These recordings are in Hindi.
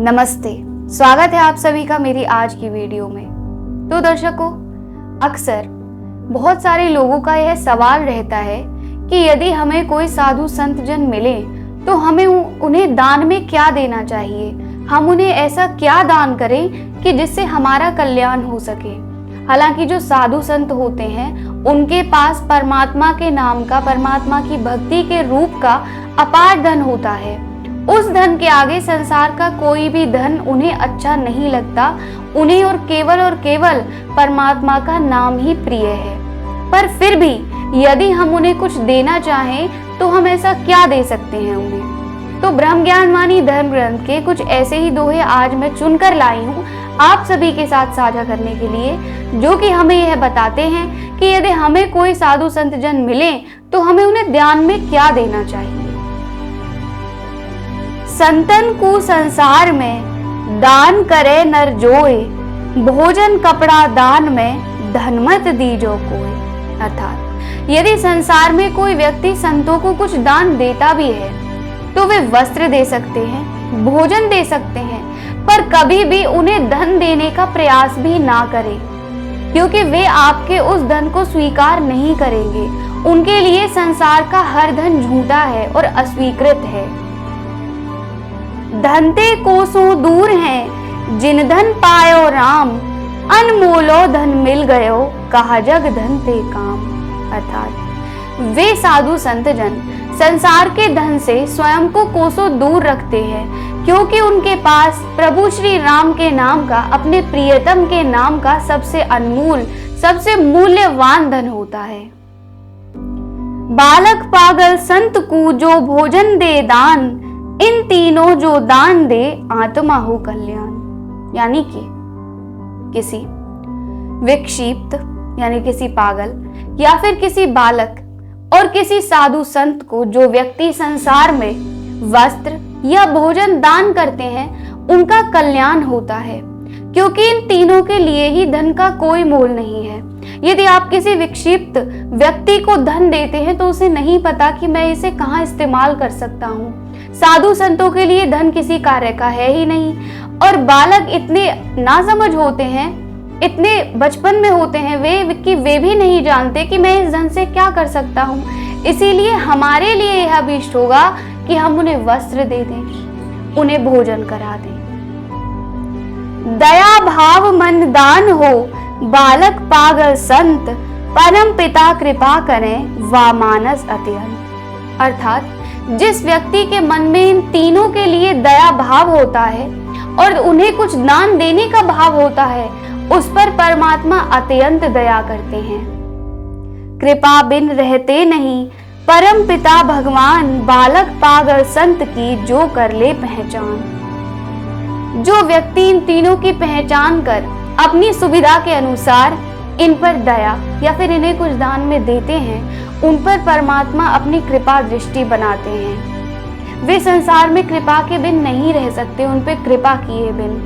नमस्ते, स्वागत है आप सभी का मेरी आज की वीडियो में। तो दर्शकों, अक्सर बहुत सारे लोगों का यह सवाल रहता है कि यदि हमें कोई साधु संत जन मिले तो हमें उन्हें दान में क्या देना चाहिए, हम उन्हें ऐसा क्या दान करें कि जिससे हमारा कल्याण हो सके। हालांकि जो साधु संत होते हैं उनके पास परमात्मा के नाम का, परमात्मा की भक्ति के रूप का अपार धन होता है। उस धन के आगे संसार का कोई भी धन उन्हें अच्छा नहीं लगता। उन्हें और केवल परमात्मा का नाम ही प्रिय है। पर फिर भी यदि हम उन्हें कुछ देना चाहें तो हम ऐसा क्या दे सकते हैं उन्हें। तो ब्रह्म ज्ञान वाणी धर्म ग्रंथ के कुछ ऐसे ही दोहे आज मैं चुनकर लाई हूँ आप सभी के साथ साझा करने के लिए, जो कि हमें यह बताते हैं कि यदि हमें कोई साधु संत जन मिले तो हमें उन्हें दान में क्या देना चाहिए। संतन को संसार में दान करे नर जोए, भोजन कपड़ा दान में धन मत दीजो कोई। अर्थात यदि संसार में कोई व्यक्ति संतों को कुछ दान देता भी है तो वे वस्त्र दे सकते हैं, भोजन दे सकते हैं, पर कभी भी उन्हें धन देने का प्रयास भी ना करें, क्योंकि वे आपके उस धन को स्वीकार नहीं करेंगे। उनके लिए संसार का हर धन झूठा है और अस्वीकृत है। धनते कोसों दूर हैं जिन धन पायो राम, अनमोलो धन मिल गयो कहा जग धन ते काम। अर्थात वे साधु संत जन संसार के धन से स्वयं को कोसों दूर रखते हैं, क्योंकि उनके पास प्रभु श्री राम के नाम का, अपने प्रियतम के नाम का सबसे अनमोल, सबसे मूल्यवान धन होता है। बालक पागल संत को जो भोजन दे दान, इन तीनों जो दान दे आत्मा हो कल्याण। यानी कि किसी विक्षिप्त यानी किसी पागल या फिर किसी बालक और किसी साधु संत को जो व्यक्ति संसार में वस्त्र या भोजन दान करते हैं उनका कल्याण होता है, क्योंकि इन तीनों के लिए ही धन का कोई मोल नहीं है। यदि आप किसी विक्षिप्त व्यक्ति को धन देते हैं तो उसे नहीं पता कि मैं इसे कहाँ इस्तेमाल कर सकता हूँ। साधु संतों के लिए धन किसी कार्य का है ही नहीं, और बालक इतने नासमझ होते हैं, इतने बचपन में होते हैं वे भी नहीं जानते कि मैं इस धन से क्या कर सकता हूँ। इसीलिए हमारे लिए यह अभीष्ट होगा कि हम उन्हें वस्त्र दे दें, उन्हें भोजन करा दें। दया भाव मन दान हो, बालक पागल संत, परम पिता कृपा करें वा मानस अत्यंत। अर्थात जिस व्यक्ति के मन में इन तीनों के लिए दया भाव होता है और उन्हें कुछ दान देने का भाव होता है, उस पर परमात्मा अत्यंत दया करते हैं। कृपा बिन रहते नहीं परम पिता भगवान, बालक पागल संत की जो कर ले पहचान। जो व्यक्ति इन तीनों की पहचान कर अपनी सुविधा के अनुसार इन पर दया या फिर इन्हें कुछ दान में देते हैं, उन पर परमात्मा अपनी कृपा दृष्टि बनाते हैं। वे संसार में कृपा के बिन नहीं रह सकते, उन पे कृपा किए बिन।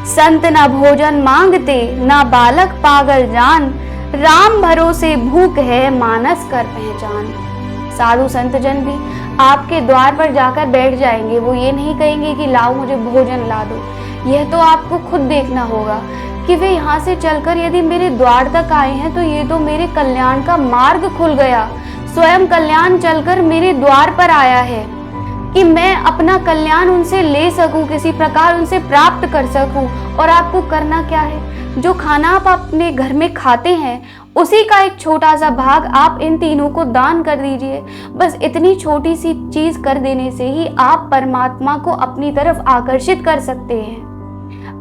संत न भोजन मांगते, न बालक पागल जान, राम भरोसे भूख है मानस कर पहचान। साधु संत जन भी आपके द्वार पर जाकर बैठ जाएंगे, वो ये नहीं कहेंगे कि लाओ मुझे भोजन ला दो। यह तो आपको खुद देखना होगा कि वे यहाँ से चलकर यदि मेरे द्वार तक आए हैं तो ये तो मेरे कल्याण का मार्ग खुल गया। स्वयं कल्याण चलकर मेरे द्वार पर आया है कि मैं अपना कल्याण उनसे ले सकूं, किसी प्रकार उनसे प्राप्त कर सकूं। और आपको करना क्या है, जो खाना आप अपने घर में खाते हैं उसी का एक छोटा सा भाग आप इन तीनों को दान कर दीजिए। बस इतनी छोटी सी चीज कर देने से ही आप परमात्मा को अपनी तरफ आकर्षित कर सकते हैं।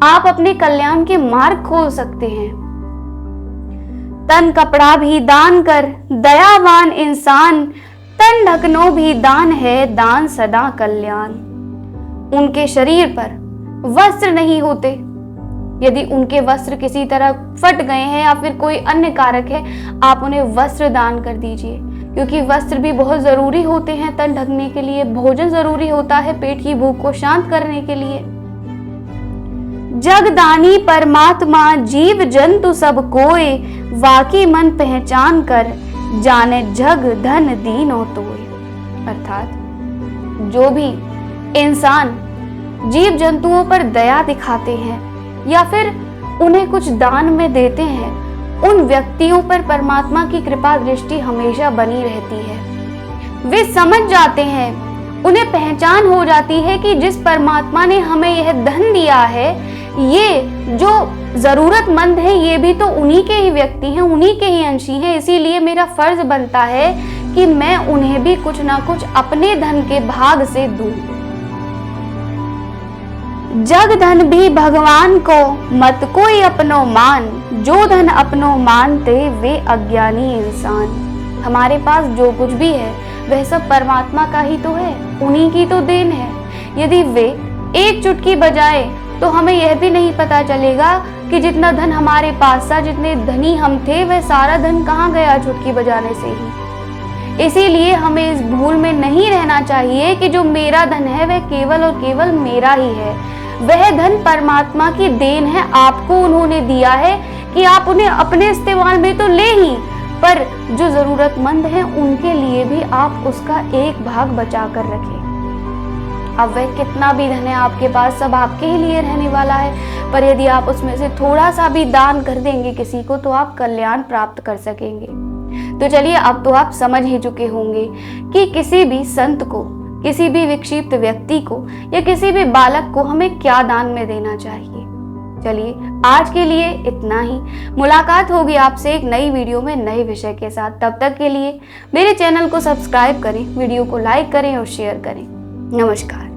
आप अपने कल्याण के मार्ग खोल सकते हैं। तन कपड़ा भी दान कर दयावान इंसान, तन ढकनो भी दान है दान सदा कल्याण। उनके शरीर पर वस्त्र नहीं होते, यदि उनके वस्त्र किसी तरह फट गए हैं या फिर कोई अन्य कारक है, आप उन्हें वस्त्र दान कर दीजिए, क्योंकि वस्त्र भी बहुत जरूरी होते हैं तन ढकने के लिए। भोजन जरूरी होता है पेट की भूख को शांत करने के लिए। जगदानी परमात्मा जीव जंतु सब कोय, वाकी मन पहचान कर जाने जग धन दीनो तोय। अर्थात जो भी इंसान जीव जंतुओं पर दया दिखाते हैं या फिर उन्हें कुछ दान में देते हैं, उन व्यक्तियों पर परमात्मा की कृपा दृष्टि हमेशा बनी रहती है। वे समझ जाते हैं, उन्हें पहचान हो जाती है कि जिस परमात्मा ने हमें यह धन दिया है, ये जो जरूरतमंद है ये भी तो उन्हीं के ही व्यक्ति हैं, उन्हीं के ही अंशी हैं। इसीलिए मेरा फर्ज बनता है कि मैं उन्हें भी कुछ ना कुछ अपने धन के भाग से दूं। जग धन भी भगवान को मत कोई अपनो मान, जो धन अपनो मानते वे अज्ञानी इंसान। हमारे पास जो कुछ भी है वह सब परमात्मा का ही तो है, उन्हीं की तो देन है। यदि वे एक चुटकी बजाए तो हमें यह भी नहीं पता चलेगा कि जितना धन हमारे पास था, जितने धनी हम थे, वह सारा धन कहाँ गया चुटकी बजाने से ही। इसीलिए हमें इस भूल में नहीं रहना चाहिए कि जो मेरा धन है वह केवल और केवल मेरा ही है। वह धन परमात्मा की देन है, आपको उन्होंने दिया है कि आप उन्हें अपने इस्तेमाल में तो ले ही, पर जो जरूरतमंद हैं उनके लिए भी आप उसका एक भाग बचा कर रखें। अब वह कितना भी धन है आपके पास, सब आपके ही लिए रहने वाला है, पर यदि आप उसमें से थोड़ा सा भी दान कर देंगे किसी को तो आप कल्याण प्राप्त कर सकेंगे। तो चलिए, अब तो आप समझ ही चुके होंगे कि किसी भी संत को, किसी भी विक्षिप्त व्यक्ति को या किसी भी बालक को हमें क्या दान में देना चाहिए। चलिए, आज के लिए इतना ही। मुलाकात होगी आपसे एक नई वीडियो में नए विषय के साथ। तब तक के लिए मेरे चैनल को सब्सक्राइब करें, वीडियो को लाइक करें और शेयर करें। नमस्कार।